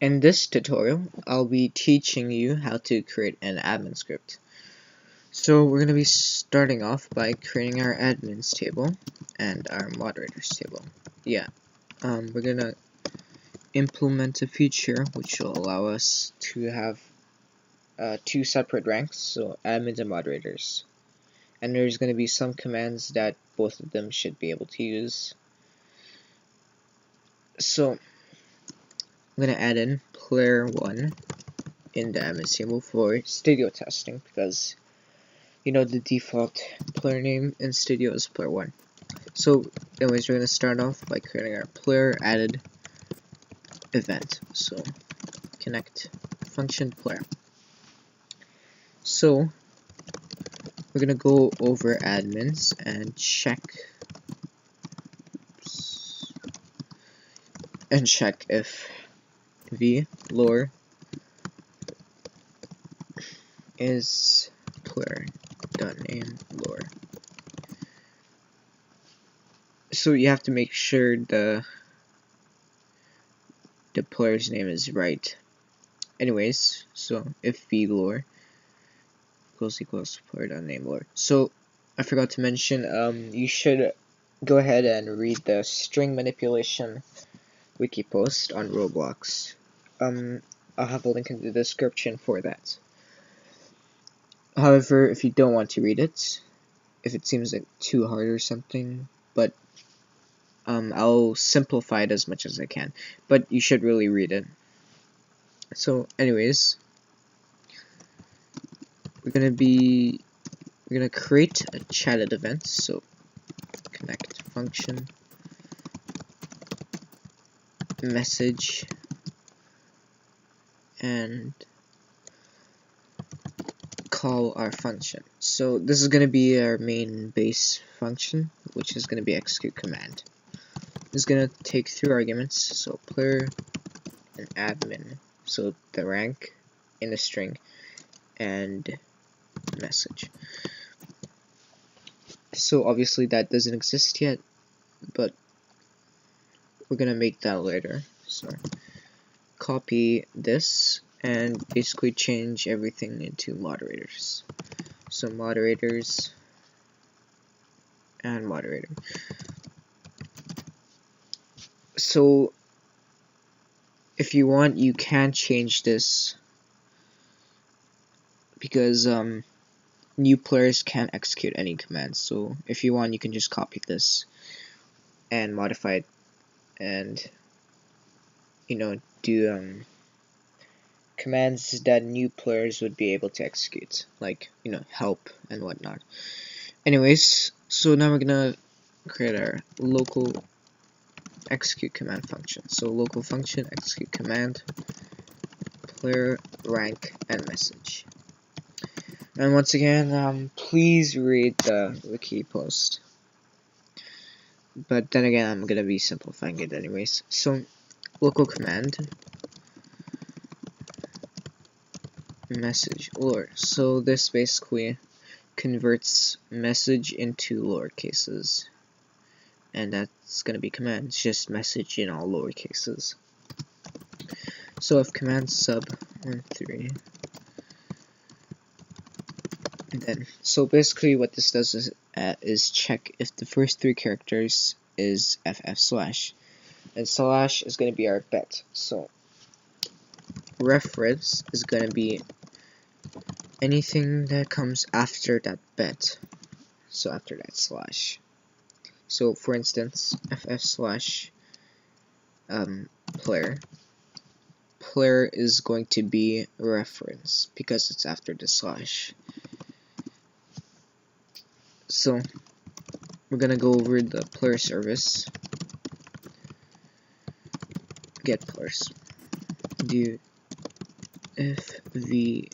In this tutorial, I'll be teaching you how to create an admin script. So we're going to be starting off by creating our admins table and our moderators table. We're going to implement a feature which will allow us to have two separate ranks, so admins and moderators. And there's going to be some commands that both of them should be able to use. So I'm going to add in player 1 in the admins table for studio testing, because the default player name in studio is player 1. So anyways, we're going to start off by creating our player added event. So connect function player. So we're going to go over admins and check if v_lore is player.name lore. So you have to make sure the player's name is right. Anyways, so if v_lore equals player.name lore. So I forgot to mention, you should go ahead and read the string manipulation wiki post on Roblox. I'll have a link in the description for that. However, if you don't want to read it, if it seems like too hard or something, but I'll simplify it as much as I can, but you should really read it. So anyways, we're gonna create a chatted event. So connect function message and call our function. So this is gonna be our main base function, which is gonna be execute command. It's gonna take 3 arguments, so player and admin, so the rank in the string, and message. So obviously that doesn't exist yet, but we're gonna make that later. So copy this and basically change everything into moderators. So moderators and moderator. So if you want, you can change this, because new players can't execute any commands. So if you want, you can just copy this and modify it, and do commands that new players would be able to execute, like help and whatnot. Anyways, so now we're gonna create our local execute command function. So local function execute command player rank and message. And once again, please read the wiki post. But then again, I'm gonna be simplifying it anyways. So local command message lore. So this basically converts message into lowercases, and that's gonna be command. It's just message in all lowercases. So if command sub 13, and then so basically what this does is check if the first 3 characters is ff/, and slash is going to be our bet. So reference is going to be anything that comes after that bet, so after that slash. So for instance, ff/player is going to be reference because it's after the slash. So we're gonna go over the player service. Get players. Do if v.name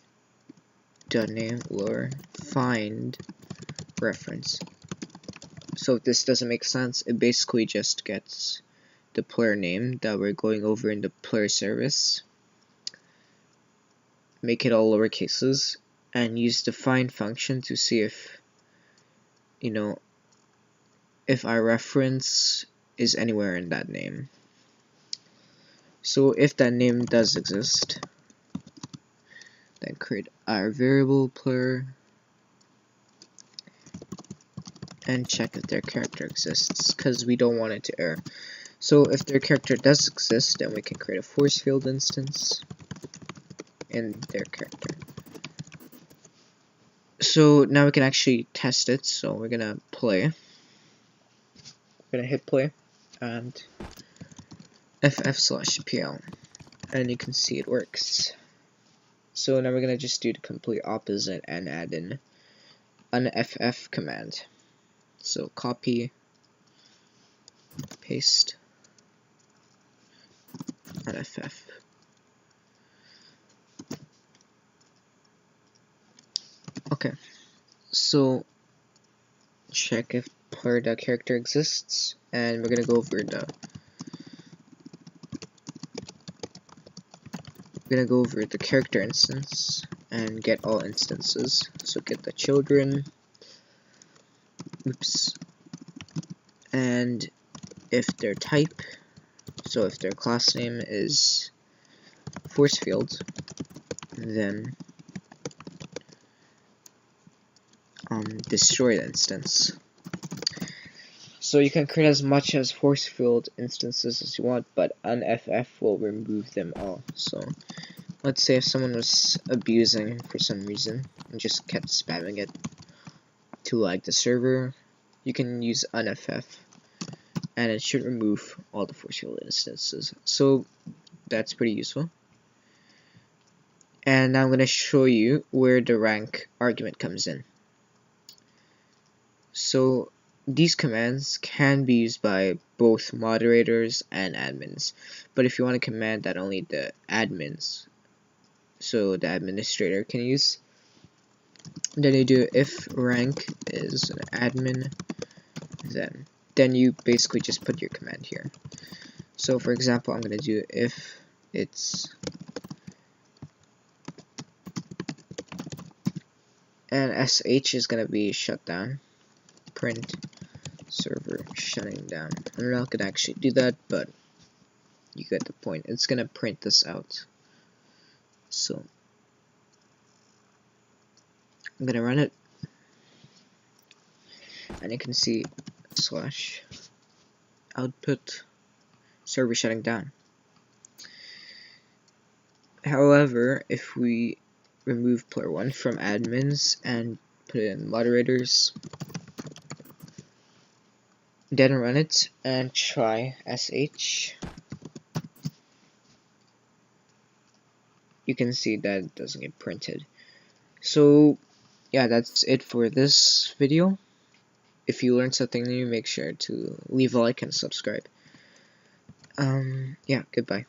lore find reference. So if this doesn't make sense, it basically just gets the player name that we're going over in the player service, make it all lower cases, and use the find function to see if if our reference is anywhere in that name. So if that name does exist, then create our variable player and check if their character exists, because we don't want it to error. So if their character does exist, then we can create a force field instance in their character. So now we can actually test it. So we're gonna play. We're gonna hit play and ff/pl, and you can see it works. So now we're gonna just do the complete opposite and add in an ff command. So copy, paste, an ff. Okay, so check if player.character exists, and we're gonna go over the character instance and get all instances. So get the children, and if their type, so if their class name is force field, then destroy the instance. So you can create as much as force field instances as you want, but unff will remove them all. So let's say if someone was abusing for some reason and just kept spamming it to like the server, you can use unff and it should remove all the force field instances. So that's pretty useful. And now I'm going to show you where the rank argument comes in. So these commands can be used by both moderators and admins, but if you want a command that only the admins, so the administrator, can use, then you do if rank is an admin, then you basically just put your command here. So for example, I'm going to do if it's, and sh is going to be shut down, print server shutting down. I'm not going to actually do that, but you get the point. It's going to print this out. So I'm going to run it, and you can see slash output server shutting down. However, if we remove player 1 from admins and put it in moderators, then run it and try sh, you can see that it doesn't get printed. So yeah, that's it for this video. If you learned something new, make sure to leave a like and subscribe. Yeah, goodbye.